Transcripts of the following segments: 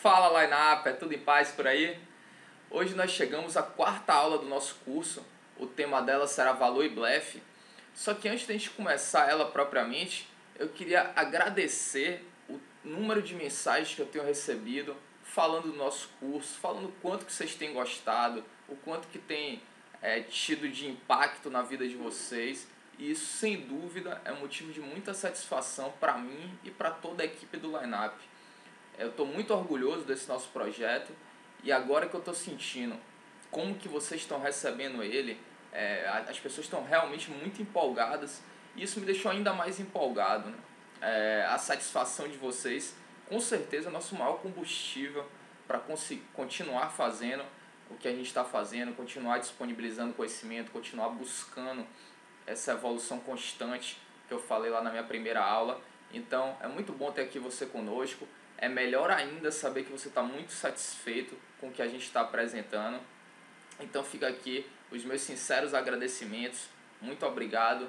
Fala Lineup, é tudo em paz por aí? Hoje nós chegamos à quarta aula do nosso curso. O tema dela será Valor e Blefe. Só que antes de a gente começar ela propriamente, eu queria agradecer o número de mensagens que eu tenho recebido falando do nosso curso, falando o quanto que vocês têm gostado, o quanto que tem tido de impacto na vida de vocês. E isso, sem dúvida, é um motivo de muita satisfação para mim e para toda a equipe do Lineup. Eu estou muito orgulhoso desse nosso projeto e agora que eu estou sentindo como que vocês estão recebendo ele, as pessoas estão realmente muito empolgadas e isso me deixou ainda mais empolgado, né? A satisfação de vocês, com certeza, é o nosso maior combustível para continuar fazendo o que a gente está fazendo, continuar disponibilizando conhecimento, continuar buscando essa evolução constante que eu falei lá na minha primeira aula. Então é muito bom ter aqui você conosco. É melhor ainda saber que você está muito satisfeito com o que a gente está apresentando. Então fica aqui os meus sinceros agradecimentos. Muito obrigado.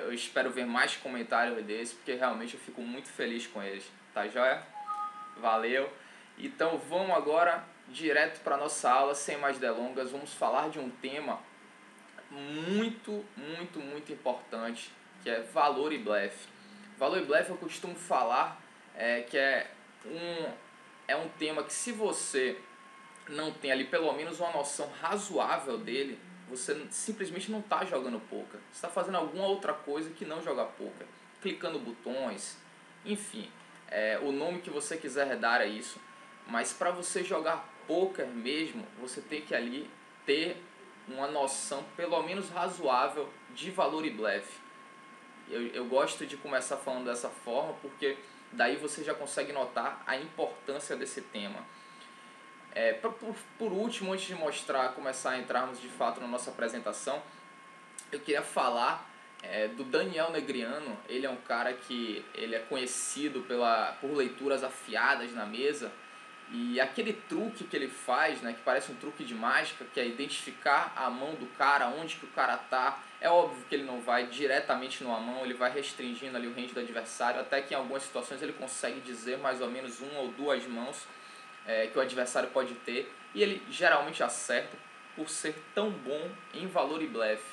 Eu espero ver mais comentários desses, porque realmente eu fico muito feliz com eles. Tá joia? Valeu! Então vamos agora direto para a nossa aula, sem mais delongas. Vamos falar de um tema muito importante, que é valor e blefe. Valor e blefe eu costumo falar que é um tema que, se você não tem ali pelo menos uma noção razoável dele, você simplesmente não está jogando poker. Você está fazendo alguma outra coisa que não jogar poker, clicando botões, enfim, o nome que você quiser dar a isso. Mas para você jogar poker mesmo, você tem que ali ter uma noção pelo menos razoável de valor e blefe. Eu gosto de começar falando dessa forma, porque daí você já consegue notar a importância desse tema. Por último, antes de começar a entrarmos de fato na nossa apresentação, eu queria falar do Daniel Negriano. Ele é um cara que ele é conhecido por leituras afiadas na mesa. E aquele truque que ele faz, né, que parece um truque de mágica, que é identificar a mão do cara, onde que o cara tá. É óbvio que ele não vai diretamente numa mão, ele vai restringindo ali o range do adversário, até que em algumas situações ele consegue dizer mais ou menos uma ou duas mãos que o adversário pode ter. E ele geralmente acerta por ser tão bom em valor e blefe.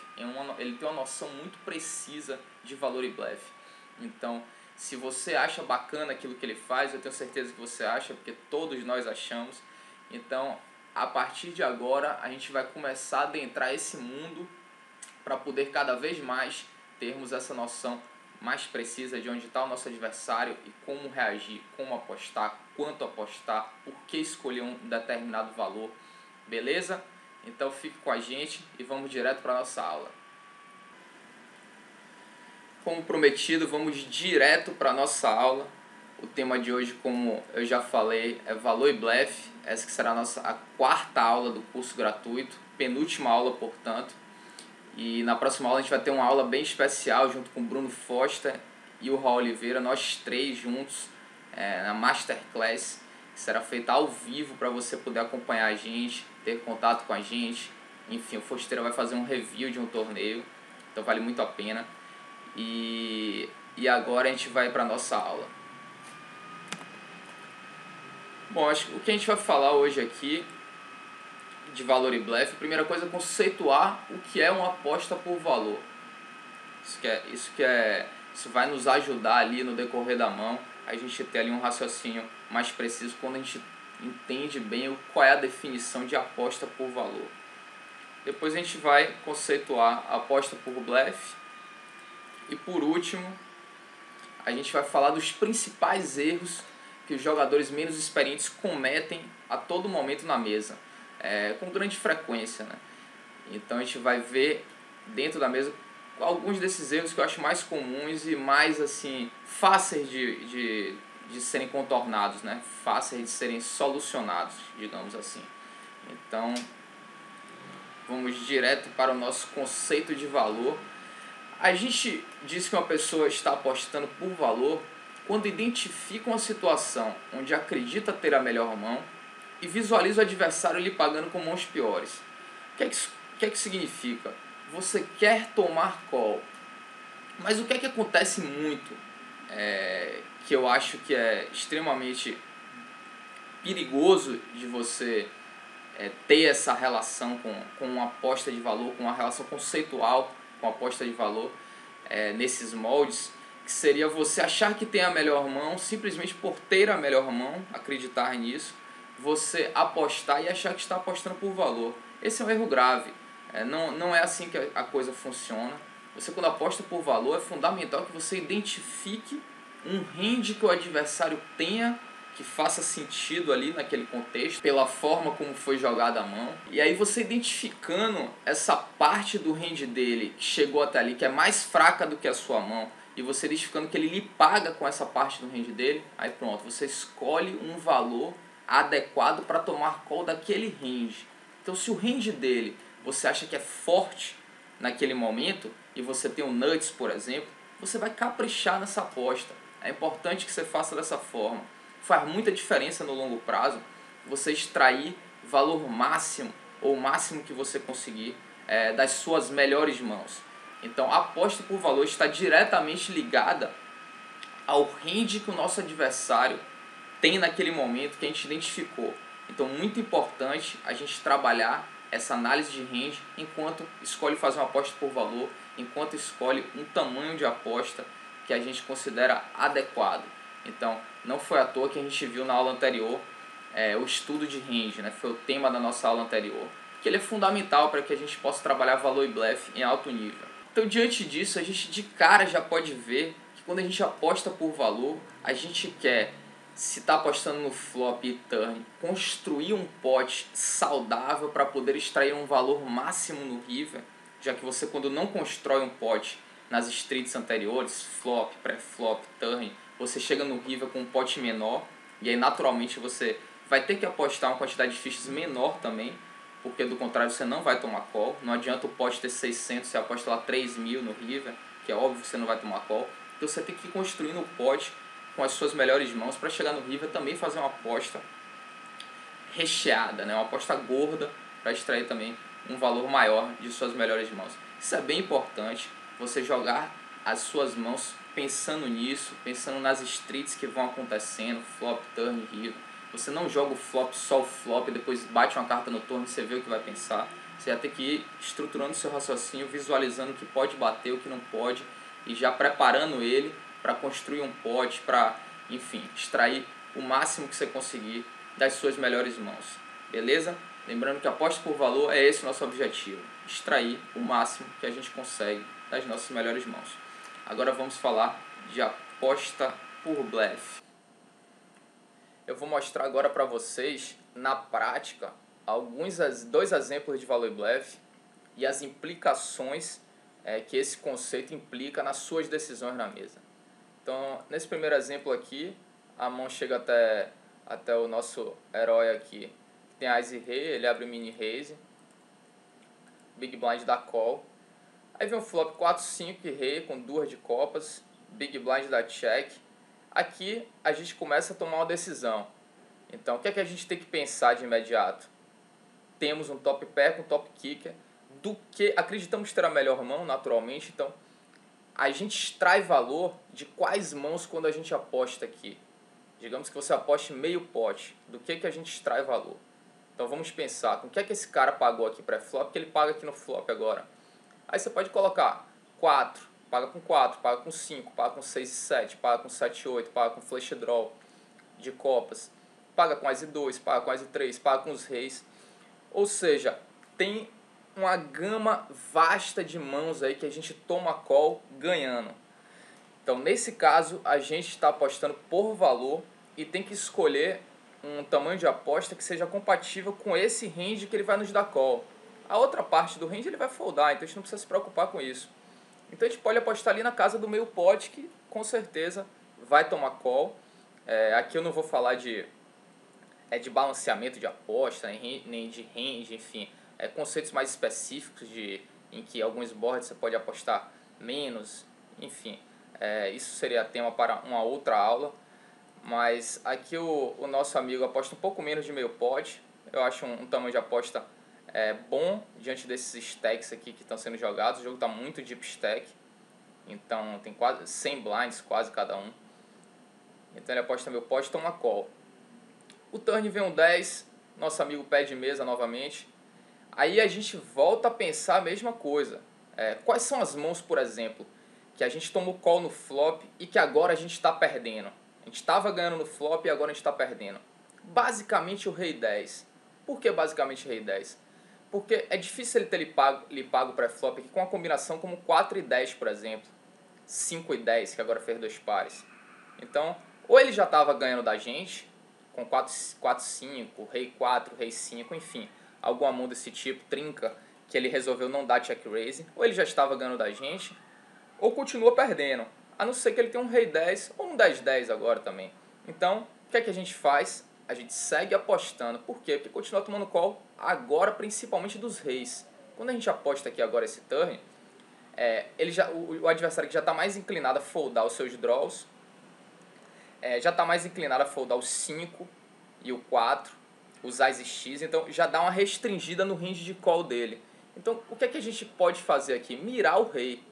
Ele tem uma noção muito precisa de valor e blefe. Então, se você acha bacana aquilo que ele faz, eu tenho certeza que você acha, porque todos nós achamos. Então, a partir de agora, a gente vai começar a adentrar esse mundo para poder cada vez mais termos essa noção mais precisa de onde está o nosso adversário e como reagir, como apostar, quanto apostar, por que escolher um determinado valor. Beleza? Então fique com a gente e vamos direto para a nossa aula. Como prometido, vamos direto para a nossa aula. O tema de hoje, como eu já falei, é valor e blefe. Essa que será a quarta aula do curso gratuito, penúltima aula, portanto. E na próxima aula a gente vai ter uma aula bem especial junto com o Bruno Foster e o Raul Oliveira, nós três juntos na Masterclass, que será feita ao vivo para você poder acompanhar a gente, ter contato com a gente. Enfim, o Fosteira vai fazer um review de um torneio, então vale muito a pena. E agora a gente vai para a nossa aula. Bom, acho que o que a gente vai falar hoje aqui de valor e blefe, a primeira coisa é conceituar o que é uma aposta por valor. Isso vai nos ajudar ali no decorrer da mão, a gente ter ali um raciocínio mais preciso quando a gente entende bem qual é a definição de aposta por valor. Depois a gente vai conceituar a aposta por blefe. E por último, a gente vai falar dos principais erros que os jogadores menos experientes cometem a todo momento na mesa, com grande frequência, né? Então a gente vai ver dentro da mesa alguns desses erros que eu acho mais comuns e mais assim fáceis de serem contornados, né? Fáceis de serem solucionados, digamos assim. Então vamos direto para o nosso conceito de valor. A gente diz que uma pessoa está apostando por valor quando identifica uma situação onde acredita ter a melhor mão e visualiza o adversário lhe pagando com mãos piores. O que é que significa? Você quer tomar call. Mas o que é que acontece muito, que eu acho que é extremamente perigoso de você ter essa relação com uma aposta de valor, com uma relação conceitual com a aposta de valor nesses moldes, que seria você achar que tem a melhor mão, simplesmente por ter a melhor mão, acreditar nisso, você apostar e achar que está apostando por valor. Esse é um erro grave. Não é assim que a coisa funciona. Você, quando aposta por valor, é fundamental que você identifique um range que o adversário tenha, que faça sentido ali naquele contexto, pela forma como foi jogada a mão. E aí você identificando essa parte do range dele que chegou até ali, que é mais fraca do que a sua mão, e você identificando que ele lhe paga com essa parte do range dele, aí pronto, você escolhe um valor adequado para tomar call daquele range. Então, se o range dele você acha que é forte naquele momento, e você tem um nuts, por exemplo, você vai caprichar nessa aposta. É importante que você faça dessa forma. Faz muita diferença no longo prazo você extrair valor máximo, ou o máximo que você conseguir, das suas melhores mãos. Então, a aposta por valor está diretamente ligada ao range que o nosso adversário tem naquele momento que a gente identificou. Então, muito importante a gente trabalhar essa análise de range enquanto escolhe fazer uma aposta por valor, enquanto escolhe um tamanho de aposta que a gente considera adequado. Então, não foi à toa que a gente viu na aula anterior o estudo de range, né? Foi o tema da nossa aula anterior, que ele é fundamental para que a gente possa trabalhar valor e blefe em alto nível. Então, diante disso, a gente de cara já pode ver que quando a gente aposta por valor, a gente quer, se está apostando no flop e turn, construir um pot saudável para poder extrair um valor máximo no river, já que você, quando não constrói um pot nas streets anteriores, flop, pré-flop, turn, você chega no river com um pot menor, e aí naturalmente você vai ter que apostar uma quantidade de fichas menor também, porque do contrário você não vai tomar call. Não adianta o pot ter 600, você aposta lá 3.000 no river, que é óbvio que você não vai tomar call. Então você tem que ir construindo o pot com as suas melhores mãos para chegar no river também fazer uma aposta recheada, né? Uma aposta gorda para extrair também um valor maior de suas melhores mãos. Isso é bem importante, você jogar as suas mãos pensando nisso, pensando nas streets que vão acontecendo, flop, turn, river. Você não joga o flop só o flop, depois bate uma carta no turno e você vê o que vai pensar. Você vai ter que ir estruturando seu raciocínio, visualizando o que pode bater, o que não pode, e já preparando ele para construir um pot, para, enfim, extrair o máximo que você conseguir das suas melhores mãos. Beleza? Lembrando que a aposta por valor é esse o nosso objetivo, extrair o máximo que a gente consegue das nossas melhores mãos. Agora vamos falar de aposta por blefe. Eu vou mostrar agora para vocês, na prática, dois exemplos de valor e blefe e as implicações que esse conceito implica nas suas decisões na mesa. Então, nesse primeiro exemplo aqui, a mão chega até o nosso herói aqui, que tem Ás e Rei, ele abre o mini raise, Big Blind dá call, aí vem um flop 4, 5 e Rei com duas de copas, Big Blind dá check. Aqui a gente começa a tomar uma decisão. Então, o que é que a gente tem que pensar de imediato? Temos um top pair com um top kicker, do que acreditamos ter a melhor mão, naturalmente. Então, a gente extrai valor de quais mãos quando a gente aposta aqui. Digamos que você aposte meio pote. Do que a gente extrai valor? Então, vamos pensar, com o que é que esse cara pagou aqui pré-flop, que ele paga aqui no flop agora? Aí você pode colocar 4, paga com 4, paga com 5, paga com 6 e 7, paga com 7 e 8, paga com flush draw de copas, paga com As e 2, paga com As e 3, paga com os reis. Ou seja, tem uma gama vasta de mãos aí que a gente toma call ganhando. Então, nesse caso, a gente está apostando por valor e tem que escolher um tamanho de aposta que seja compatível com esse range que ele vai nos dar call. A outra parte do range ele vai foldar, então a gente não precisa se preocupar com isso. Então a gente pode apostar ali na casa do meio pot, que com certeza vai tomar call. Aqui eu não vou falar de balanceamento de aposta, nem de range, enfim. Conceitos mais específicos em que alguns boards você pode apostar menos, enfim. Isso seria tema para uma outra aula. Mas aqui o nosso amigo aposta um pouco menos de meio pot. Eu acho um tamanho de aposta bom diante desses stacks aqui que estão sendo jogados. O jogo está muito deep stack, então tem quase 100 blinds, quase cada um. Então ele aposta meio pot e toma call. O turn vem um 10, nosso amigo pé de mesa novamente. Aí a gente volta a pensar a mesma coisa. Quais são as mãos, por exemplo, que a gente tomou call no flop e que agora a gente está perdendo? A gente estava ganhando no flop e agora a gente está perdendo. Basicamente o rei 10. Por que basicamente o rei 10? Porque é difícil ele ter lhe pago pré-flop aqui com uma combinação como 4 e 10, por exemplo. 5 e 10, que agora fez dois pares. Então, ou ele já estava ganhando da gente, com 4, 5, rei 4, rei 5, enfim, alguma mão desse tipo, trinca, que ele resolveu não dar check raise, ou ele já estava ganhando da gente, ou continua perdendo, a não ser que ele tenha um rei 10 ou um 10-10 agora também. Então, o que é que a gente faz? A gente segue apostando. Por quê? Porque continua tomando call agora, principalmente dos reis. Quando a gente aposta aqui agora esse turn, o adversário que já está mais inclinado a foldar os seus draws, já está mais inclinado a foldar os 5 e o 4, os As e X, então já dá uma restringida no range de call dele. Então o que é que a gente pode fazer aqui? Mirar o rei.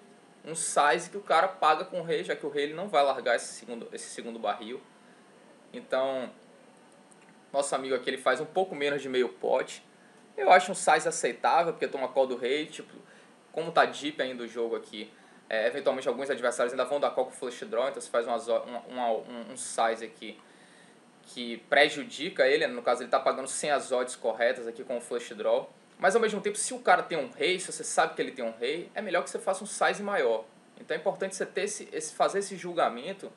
Um size que o cara paga com o rei, já que o rei ele não vai largar esse segundo barril. Então, nosso amigo aqui ele faz um pouco menos de meio pote. Eu acho um size aceitável, porque toma call do rei, tipo, como tá deep ainda o jogo aqui, eventualmente alguns adversários ainda vão dar call com flush draw, então você faz um size aqui que prejudica ele, no caso ele está pagando sem as odds corretas aqui com o flush draw, mas ao mesmo tempo se o cara tem um rei, se você sabe que ele tem um rei, é melhor que você faça um size maior. Então é importante você ter fazer esse julgamento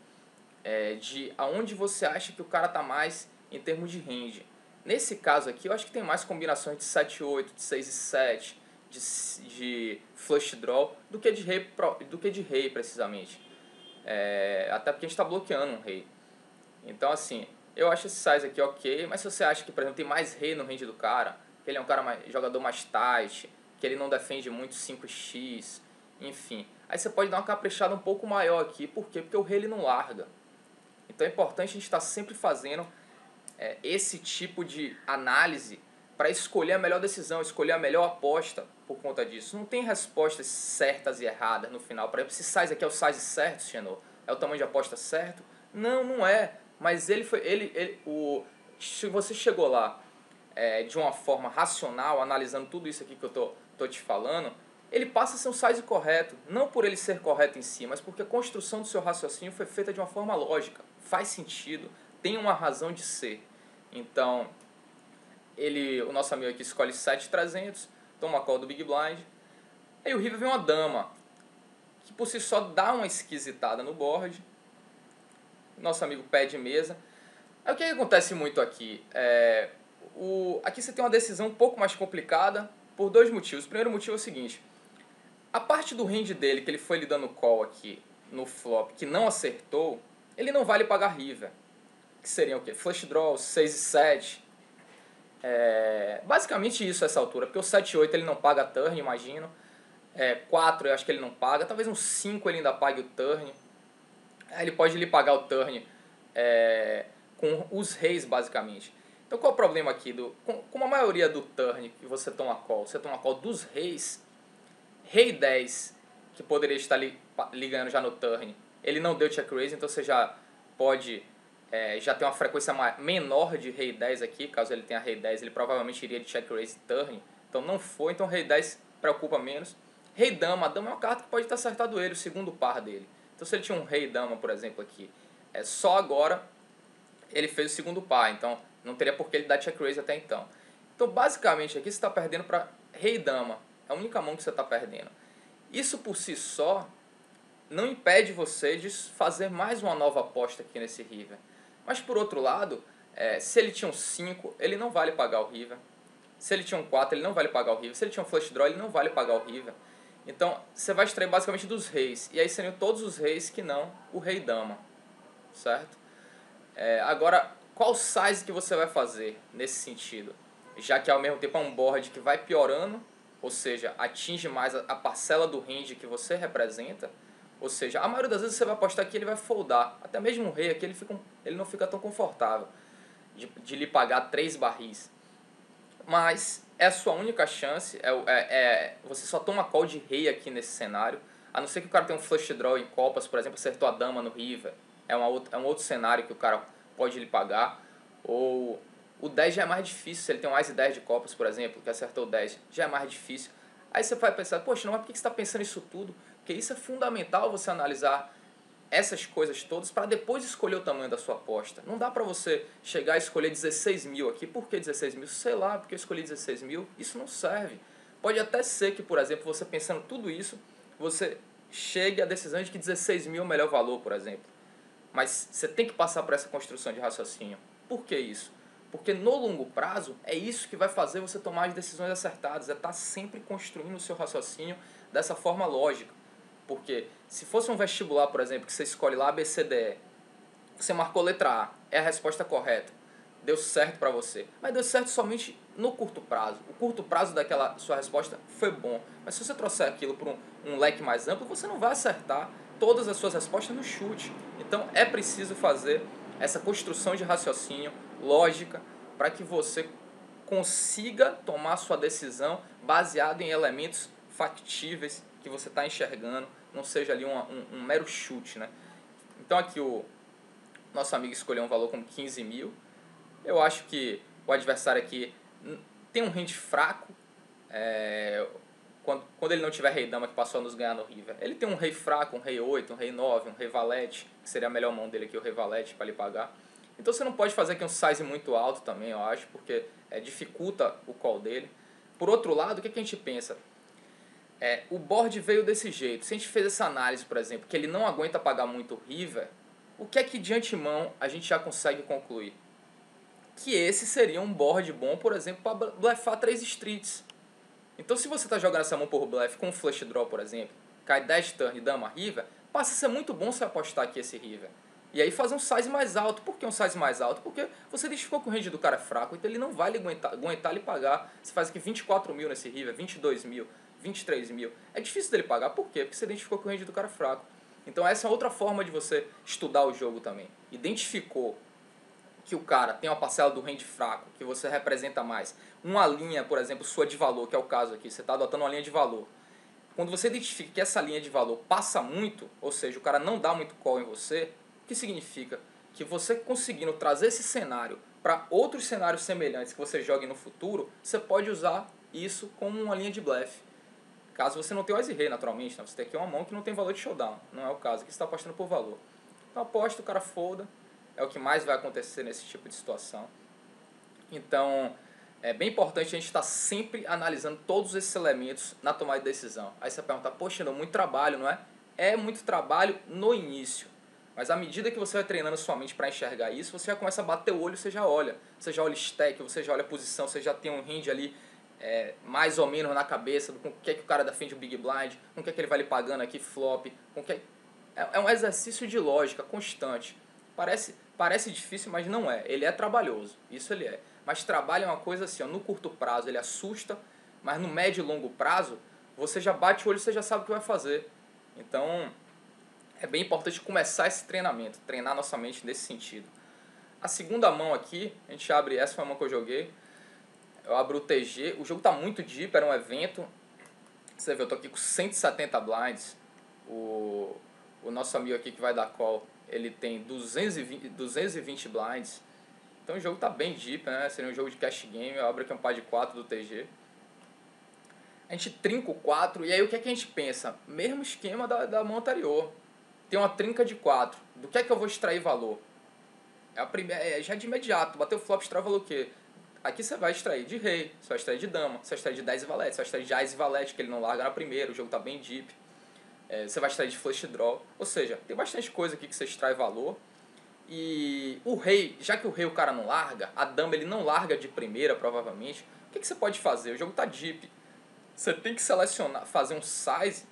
de aonde você acha que o cara está mais em termos de range. Nesse caso aqui eu acho que tem mais combinações de 7-8, de 6 e 7, de flush draw do que de rei precisamente. Até porque a gente está bloqueando um rei. Então assim, eu acho esse size aqui ok, mas se você acha que, por exemplo, tem mais rei no range do cara, que ele é um jogador mais tight, que ele não defende muito 5x, enfim, aí você pode dar uma caprichada um pouco maior aqui. Por quê? Porque o rei ele não larga. Então é importante a gente estar sempre fazendo esse tipo de análise para escolher a melhor decisão, escolher a melhor aposta por conta disso. Não tem respostas certas e erradas no final. Por exemplo, esse size aqui é o size certo, Xenô? É o tamanho de aposta certo? Não, não é. Mas se você chegou lá de uma forma racional, analisando tudo isso aqui que eu tô te falando, ele passa a ser um size correto. Não por ele ser correto em si, mas porque a construção do seu raciocínio foi feita de uma forma lógica. Faz sentido, tem uma razão de ser. Então, o nosso amigo aqui escolhe 7-300, toma a call do Big Blind. Aí o river vem uma dama, que por si só dá uma esquisitada no board. Nosso amigo pede mesa. Aí o que acontece muito aqui? Aqui você tem uma decisão um pouco mais complicada por dois motivos. O primeiro motivo é o seguinte: a parte do range dele, que ele foi lhe dando call aqui no flop, que não acertou, ele não vai lhe pagar river. Que seriam o quê? Flush draw, 6 e 7. Basicamente isso a essa altura, porque o 7 e 8 ele não paga turn, imagino. 4 eu acho que ele não paga, talvez um 5 ele ainda pague o turn. Aí ele pode lhe pagar o turn com os reis, basicamente. Então qual é o problema aqui? Com a maioria do turn que você toma call dos reis, rei 10, que poderia estar lhe ganhando já no turn, ele não deu check raise, então você já pode já tem uma frequência menor de rei 10 aqui. Caso ele tenha rei 10, ele provavelmente iria de check raise turn, então não foi, então rei 10 preocupa menos. Rei dama, a dama é uma carta que pode ter acertado ele, o segundo par dele. Então se ele tinha um rei dama, por exemplo, aqui, só agora ele fez o segundo par, então não teria por que ele dar check raise até então. Então basicamente aqui você está perdendo para rei dama, é a única mão que você está perdendo. Isso por si só não impede você de fazer mais uma nova aposta aqui nesse river. Mas por outro lado, se ele tinha um 5, ele não vale pagar o river. Se ele tinha um 4, ele não vale pagar o river. Se ele tinha um flush draw, ele não vale pagar o river. Então você vai extrair basicamente dos reis. E aí seriam todos os reis que não o rei dama. Certo? Agora, qual size que você vai fazer nesse sentido? Já que ao mesmo tempo é um board que vai piorando, ou seja, atinge mais a parcela do range que você representa. Ou seja, a maioria das vezes você vai apostar que ele vai foldar. Até mesmo o rei aqui ele não fica tão confortável de lhe pagar 3 barris. Mas é a sua única chance. Você só toma call de rei aqui nesse cenário. A não ser que o cara tenha um flush draw em copas, por exemplo, acertou a dama no river. É um outro cenário que o cara pode lhe pagar. Ou O 10 já é mais difícil, se ele tem um Ás e 10 de copas, por exemplo, que acertou o 10, já é mais difícil. Aí você vai pensar, poxa, não, mas por que você está pensando isso tudo? Porque isso é fundamental você analisar essas coisas todas para depois escolher o tamanho da sua aposta. Não dá para você chegar e escolher 16 mil aqui. Por que 16 mil? Sei lá, porque eu escolhi 16 mil. Isso não serve. Pode até ser que, por exemplo, você pensando tudo isso, você chegue à decisão de que 16 mil é o melhor valor, por exemplo. Mas você tem que passar por essa construção de raciocínio. Por que isso? Porque no longo prazo é isso que vai fazer você tomar as decisões acertadas. É estar sempre construindo o seu raciocínio dessa forma lógica. Porque se fosse um vestibular, por exemplo, que você escolhe lá A, B, C, D, E, você marcou letra A, é a resposta correta, deu certo para você. Mas deu certo somente no curto prazo. O curto prazo daquela sua resposta foi bom. Mas se você trouxer aquilo para um leque mais amplo, você não vai acertar todas as suas respostas no chute. Então é preciso fazer essa construção de raciocínio, lógica, para que você consiga tomar sua decisão baseada em elementos factíveis que você está enxergando, não seja ali um mero chute, né? Então aqui o nosso amigo escolheu um valor como 15 mil. Eu acho que o adversário aqui tem um range fraco. Quando ele não tiver rei dama que passou a nos ganhar no river, ele tem um rei fraco, um rei 8, um rei 9, um rei valete, que seria a melhor mão dele aqui, o rei valete, para lhe pagar. Então você não pode fazer aqui um size muito alto também, eu acho, porque dificulta o call dele. Por outro lado, o que a gente pensa? O board veio desse jeito. Se a gente fez essa análise, por exemplo, que ele não aguenta pagar muito o river, o que é que de antemão a gente já consegue concluir? Que esse seria um board bom, por exemplo, para blefar 3 streets. Então se você está jogando essa mão por bluff com um flush draw, por exemplo, cai 10 turn, dama, river, passa a ser muito bom você apostar aqui esse river. E aí fazer um size mais alto. Por que um size mais alto? Porque você identificou que o range do cara é fraco, então ele não vai lhe aguentar lhe pagar. Você faz aqui 24 mil nesse river, 22 mil, 23 mil. É difícil dele pagar. Por quê? Porque você identificou que o range do cara é fraco. Então essa é outra forma de você estudar o jogo também. Identificou que o cara tem uma parcela do range fraco, que você representa mais. Uma linha, por exemplo, sua de valor, que é o caso aqui, você está adotando uma linha de valor. Quando você identifica que essa linha de valor passa muito, ou seja, o cara não dá muito call em você, o que significa? Que você conseguindo trazer esse cenário para outros cenários semelhantes que você jogue no futuro, você pode usar isso como uma linha de blefe. Caso você não tenha o As e Rei, naturalmente, né? Você tem aqui uma mão que não tem valor de showdown, não é o caso, aqui você está apostando por valor. Então aposta, o cara folda, é o que mais vai acontecer nesse tipo de situação. Então é bem importante a gente estar sempre analisando todos esses elementos na tomada de decisão. Aí você pergunta, poxa, não, muito trabalho, não é? É muito trabalho no início. Mas à medida que você vai treinando sua mente para enxergar isso, você já começa a bater o olho, você já olha. Você já olha stack, você já olha a posição, você já tem um range ali mais ou menos na cabeça do com o que é que o cara defende o Big Blind, com o que é que ele vai lhe pagando aqui flop. É um exercício de lógica constante. Parece difícil, mas não é. Ele é trabalhoso, isso ele é. Mas trabalho é uma coisa assim, ó, no curto prazo ele assusta, mas no médio e longo prazo você já bate o olho e você já sabe o que vai fazer. Então é bem importante começar esse treinamento, treinar nossa mente nesse sentido. A segunda mão aqui, a gente abre, essa foi a mão que eu joguei, eu abro o TG, o jogo está muito deep, era um evento, você vê, eu tô aqui com 170 blinds, o nosso amigo aqui que vai dar call, ele tem 220 blinds, então o jogo está bem deep, né? Seria um jogo de cash game, eu abro aqui um par de 4 do TG. A gente trinca o 4, e aí o que é que a gente pensa? Mesmo esquema da mão anterior. Tem uma trinca de 4. Do que é que eu vou extrair valor? Já de imediato. Bateu o flop, extrai valor o quê? Aqui você vai extrair de rei, você vai extrair de dama, você vai extrair de 10 e valete, você vai extrair de Ás e valete, que ele não larga na primeira, o jogo está bem deep. Você vai extrair de flush draw. Ou seja, tem bastante coisa aqui que você extrai valor. E o rei, já que o rei o cara não larga, a dama ele não larga de primeira, provavelmente. O que você pode fazer? O jogo está deep. Você tem que selecionar, fazer um size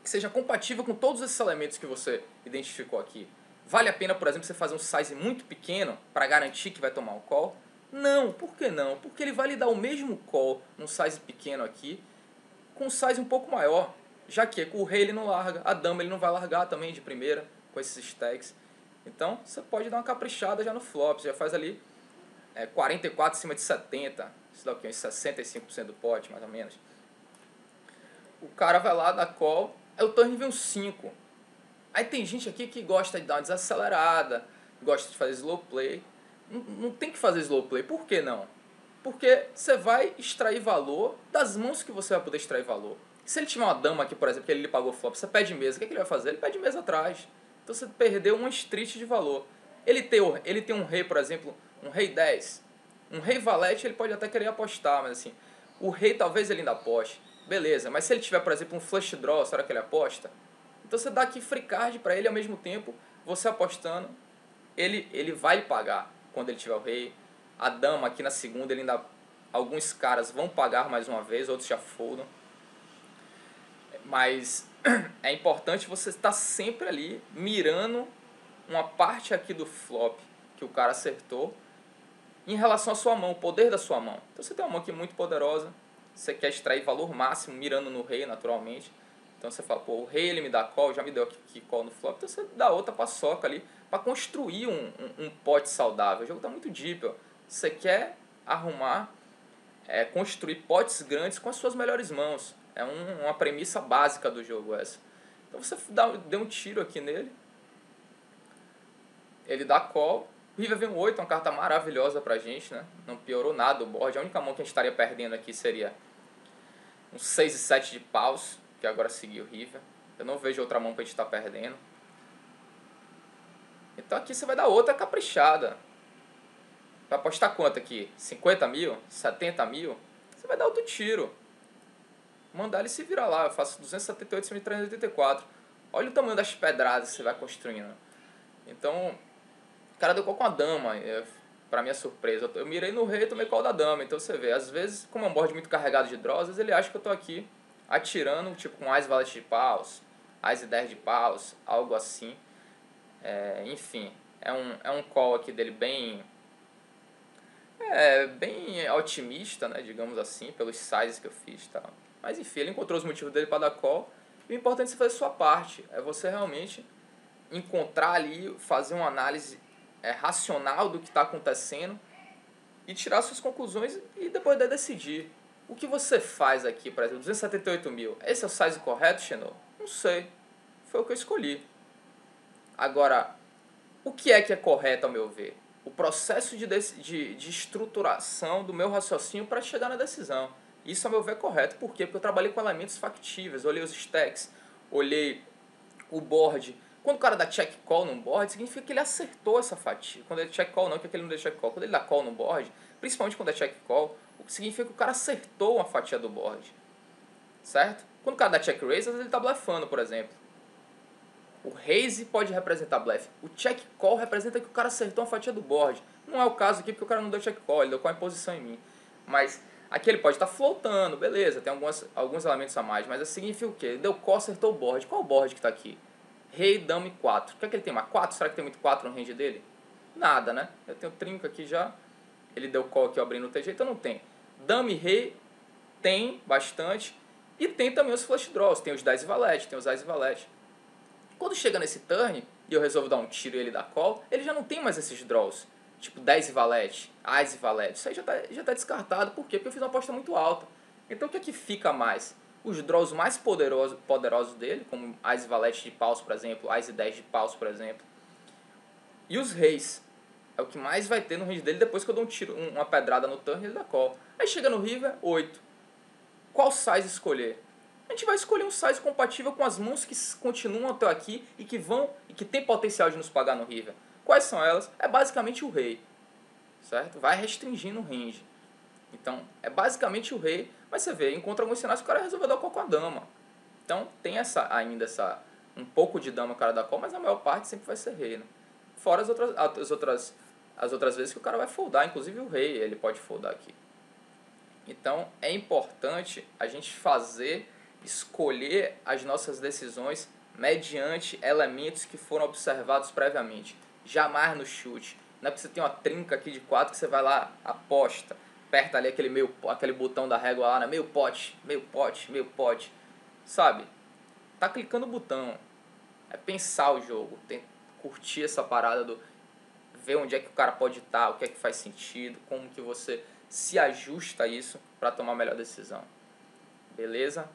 que seja compatível com todos esses elementos que você identificou aqui. Vale a pena, por exemplo, você fazer um size muito pequeno para garantir que vai tomar um call? Não, por que não? Porque ele vai lhe dar o mesmo call num size pequeno aqui, com um size um pouco maior, já que com o rei ele não larga, a dama ele não vai largar também de primeira, com esses stacks. Então você pode dar uma caprichada já no flop, você já faz ali 44 em cima de 70, isso dá o quê? Uns 65% do pote, mais ou menos. O cara vai lá, dá call, aí o turn vem um 5. Aí tem gente aqui que gosta de dar uma desacelerada, gosta de fazer slow play, não tem que fazer slow play. Por que não? Porque você vai extrair valor das mãos que você vai poder extrair valor. Se ele tiver uma dama aqui, por exemplo, que ele lhe pagou flop, você pede mesa, o que ele vai fazer? Ele pede mesa atrás. Então você perdeu uma street de valor. Ele tem um rei, por exemplo, um rei 10. Um rei valete ele pode até querer apostar, mas assim, o rei talvez ele ainda aposte. Beleza, mas se ele tiver, por exemplo, um flush draw, será que ele aposta? Então você dá aqui free card para ele ao mesmo tempo, você apostando, ele vai pagar quando ele tiver o rei. A dama aqui na segunda, ele ainda, alguns caras vão pagar mais uma vez, outros já foram. Mas é importante você estar sempre ali mirando uma parte aqui do flop que o cara acertou em relação à sua mão, o poder da sua mão. Então você tem uma mão aqui muito poderosa, você quer extrair valor máximo mirando no rei naturalmente. Então você fala, pô, o rei ele me dá call, já me deu aqui call no flop, então você dá outra paçoca ali para construir um pote saudável. O jogo está muito deep, ó. Você quer arrumar, construir potes grandes com as suas melhores mãos. É uma premissa básica do jogo essa. Então você deu um tiro aqui nele, ele dá call. O River vem um 8, uma carta maravilhosa pra gente, né? Não piorou nada o board. A única mão que a gente estaria perdendo aqui seria um 6 e 7 de paus, que agora seguiu o River. Eu não vejo outra mão pra gente estar perdendo. Então aqui você vai dar outra caprichada. Vai apostar quanto aqui? 50 mil? 70 mil? Você vai dar outro tiro. Mandar ele se virar lá. Eu faço 278 em cima de 384. Olha o tamanho das pedradas que você vai construindo. Então, o cara deu call com a dama. Pra minha surpresa. Eu mirei no rei e tomei call da dama. Então você vê, às vezes, como é um board muito carregado de draws, às vezes ele acha que eu tô aqui atirando, tipo, com Ás valete de paus, Ás e 10 de paus, algo assim. Enfim, é um call aqui dele bem otimista, né, digamos assim, pelos sizes que eu fiz, tá? Mas enfim, ele encontrou os motivos dele para dar call. E o importante é você fazer a sua parte. É você realmente encontrar ali, fazer uma análise racional do que está acontecendo e tirar suas conclusões e depois decidir. O que você faz aqui, por exemplo, 278 mil, esse é o size correto, Xenon? Não sei. Foi o que eu escolhi. Agora, o que é correto ao meu ver? O processo de estruturação do meu raciocínio para chegar na decisão. Isso, ao meu ver, é correto. Por quê? Porque eu trabalhei com elementos factíveis. Olhei os stacks, olhei o board. Quando o cara dá check call num board, significa que ele acertou essa fatia. Quando ele check call não, que ele não deu check call. Quando ele dá call no board, principalmente quando é check call, o que significa que o cara acertou uma fatia do board. Certo? Quando o cara dá check raise, às vezes ele está blefando, por exemplo. O raise pode representar blefe. O check call representa que o cara acertou uma fatia do board. Não é o caso aqui porque o cara não deu check call, ele deu call em posição em mim. Mas aqui ele pode estar floatando, beleza, tem alguns elementos a mais. Mas significa o quê? Ele deu call, acertou o board. Qual o board que está aqui? Rei, dama e 4. O que é que ele tem mais? 4? Será que tem muito 4 no range dele? Nada, né? Eu tenho trinco aqui já. Ele deu call aqui, eu abri no TG, então não tem. Dama e rei tem bastante. E tem também os flush draws. Tem os 10 e valete, tem os Ás e valete. Quando chega nesse turn e eu resolvo dar um tiro e ele dá call, ele já não tem mais esses draws. Tipo 10 e valete, Ás e valete. Isso aí já tá descartado. Por quê? Porque eu fiz uma aposta muito alta. Então o que é que fica mais? Os draws mais poderosos dele, como Ás e valete de paus, por exemplo, Ás e 10 de paus, por exemplo. E os reis. É o que mais vai ter no range dele depois que eu dou um tiro, uma pedrada no turn e ele dá call. Aí chega no river, 8. Qual size escolher? A gente vai escolher um size compatível com as mãos que continuam até aqui e que tem potencial de nos pagar no river. Quais são elas? É basicamente o rei, certo? Vai restringindo o range. Então, é basicamente o rei, mas você vê, encontra alguns sinais que o cara resolveu dar call com a dama. Então, tem um pouco de dama o cara dá call, mas a maior parte sempre vai ser rei, né? Fora as outras vezes que o cara vai foldar, inclusive o rei, ele pode foldar aqui. Então, é importante a gente escolher as nossas decisões mediante elementos que foram observados previamente. Jamais no chute. Não é porque você tem uma trinca aqui de 4 que você vai lá, aposta, aperta ali aquele botão da régua lá, né? Meio pote, meio pote, meio pote. Sabe? Tá clicando o botão. É pensar o jogo, curtir essa parada do ver onde é que o cara pode estar, o que é que faz sentido, como que você se ajusta a isso para tomar a melhor decisão. Beleza?